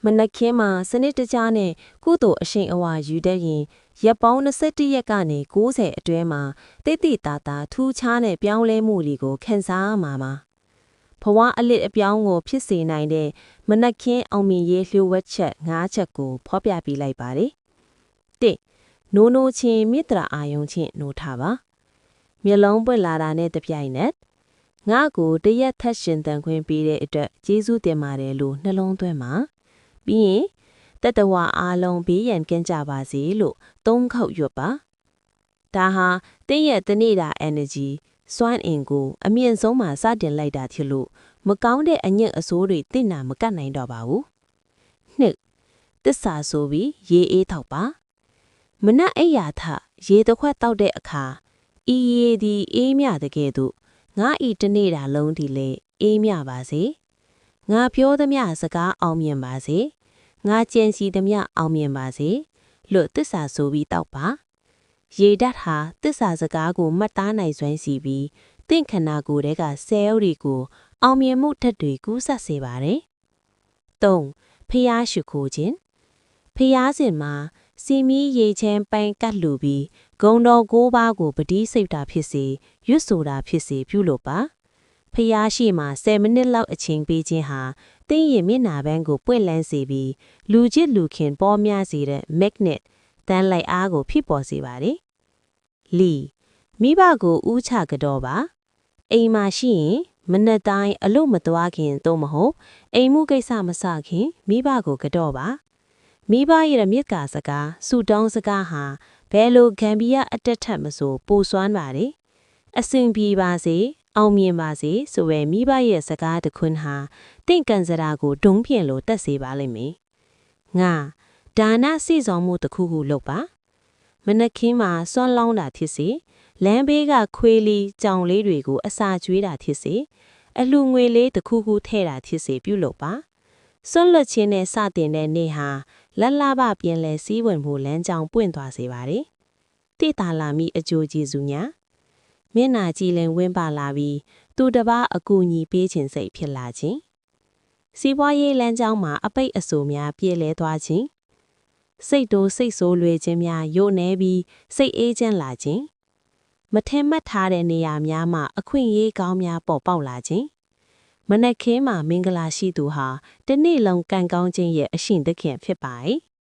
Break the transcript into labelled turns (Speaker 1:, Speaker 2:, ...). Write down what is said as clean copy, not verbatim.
Speaker 1: မနက်ခင်းမှာစနစ်တကျနဲ့ကုသိုလ်အရှိန်အဝါယူတတ်ရင်ရက်ပေါင်း21ရက်ကနေ90အတွင်းမှာတိတ်တိတာတာထူးခြားတဲ့ပြောင်းလဲမှုတွေကိုခန်းစားမှာပါဘဝအလစ်အပြောင်းကိုဖြစ်စေနိုင်တဲ့မနက်ခင်းအောင်မြင်ရေးလျှို့ဝှက်ချက်9ချက်ကိုဖော်ပြပေးလိုက်ပါတယ်1နိုးနိုးချင်းမြစ်တရာအာယုံချင်းနိုးထားပါမျက်လုံးပွင့်လာတာနဲ့တပြိုင်နက်ငါ့ကိုတရက်ထက်ရှင်တန်ခွင့်ပေးတဲ့အတွက်ကျေးဇူးတင်ပါတယ်လို့နှလုံးသွင်းပါပြီးရင်တတဝအားလုံးဘေးရန်ကင်းကြပါစေလို့သုံးခေါက်ရွတ်ပါဒါဟာတင်းရဲ့တနေ့တာ energy စွမ်းအင်ကိုအမြင့်ဆုံးမှာစတင်လိုက်တာဖြစ်လို့မကောင်းတဲ့အညစ်အဆိုးတွေတင့်နာမကတ်နိုင်တော့ပါဘူးနှစ်တစ္ဆာဆိုပြီးရေအေးထောက်ပါမနက်အိယာထရေတစ်ခွက်တောက်တဲ့အခါဤရေဒီအေးမြတဲ့ကဲ့သို့ငါဤတနေ့တာလုံးဒီလေအေးမြပါစေငါပြောသမျှစကားအောင်မြင်ပါစေငါကြံစီသမျှအောင်မြင်ပါစေလို့တစ္ဆာဆိုပြီးတောက်ပါရေဓာတ်ဟာတစ္ဆာစကားကိုမှတ်သားနိုင်စွမ်းစီပြီးတင့်ခန္ဓာကိုယ်ထဲကဆဲလ်တွေကိုအောင်မြင်မှုဓာတ်တွေကူးဆက်စေပါတယ်3ဖျားရှုခိုးခြင်းဖျားစဉ်မှာစီမီရေချမ်းပိုင်ကတ်လူပြီးဂုံတော်9ပါးကိုပတိစိတ်တာဖြစ်စေရွတ်ဆိုတာဖြစ်စေပြုလုပ်ပါဖျားရှိမှာ10မိနစ်လောက်အချိန်ပေးခြင်းဟာတင်းရင်မျက်နှာပန်းကိုပွင့်လန်းစေပြီးလူချစ်လူခင်ပေါ်များစေတဲ့ magnet တန်းလိုက်အားကိုဖြစ်ပေါ်စေပါတယ်လီမိဘကိုဥချကတော့ပါအိမ်မှာရှိရင်မနက်တိုင်းအလို့မသွားခင်တော့မဟုတ်အိမ်မှုကိစ္စမစခင်မိဘကိုကတော့ပါမိဘရဲ့မြစ်ကာစကားစူတောင်းစကားဟာဘယ်လိုဂမ်ဘီယာအတက်ထက်မဆိုပိုစွမ်းပါတယ်အစဉ်ပြေပါစေအောင်မြင်ပါစေဆိုပဲမိဘရဲ့စကားတခွန်းဟာတင့်ကန်စရာကိုဒုံးဖြင့်လို့တက်စေပါလိမ့်မယ်ငါဒါနစိဆောင်မှုတစ်ခုခုလုပ်ပါမနက်ခင်းမှာစွန့်လောင်းတာဖြစ်စေလမ်းဘေးကခွေးလီကြောင်လေးတွေကိုအစာကျွေးတာဖြစ်စေအလှငွေလေးတစ်ခုခုထည့်တာဖြစ်စေပြုလုပ်ပါစွန့်လွတ်ခြင်းနဲ့စတင်တဲ့နေ့ဟာလတ်လပပြင်လဲစည်းဝင်ဖို့လမ်းကြောင်းပွင့်သွားစေပါတယ်တိတာလာမိအကျိုးကျေးဇူးညာမျက်နာကြည်လင်ဝင်းပါလာပြီးသူတစ်ပါးအကူအညီပေးခြင်းစိတ်ဖြစ်လာခြင်းစီးပွားရေးလမ်းကြောင်းမှာအပိတ်အဆိုးများပြည့်လဲသွားခြင်းစိတ်တိုးစိတ်ဆိုးလွယ်ခြင်းများယို့နေပြီးစိတ်အေးချမ်းလာခြင်းမထင်မှတ်ထားတဲ့နေရာများမှာအခွင့်အရေးကောင်းများပေါ်ပေါက်လာခြင်းမနက်ခင်းမှာမင်္ဂလာရှိသူဟာတစ်နေ့လုံးကံကောင်းခြင်းရဲ့အရှင်သခင်ဖြစ်ပါ၏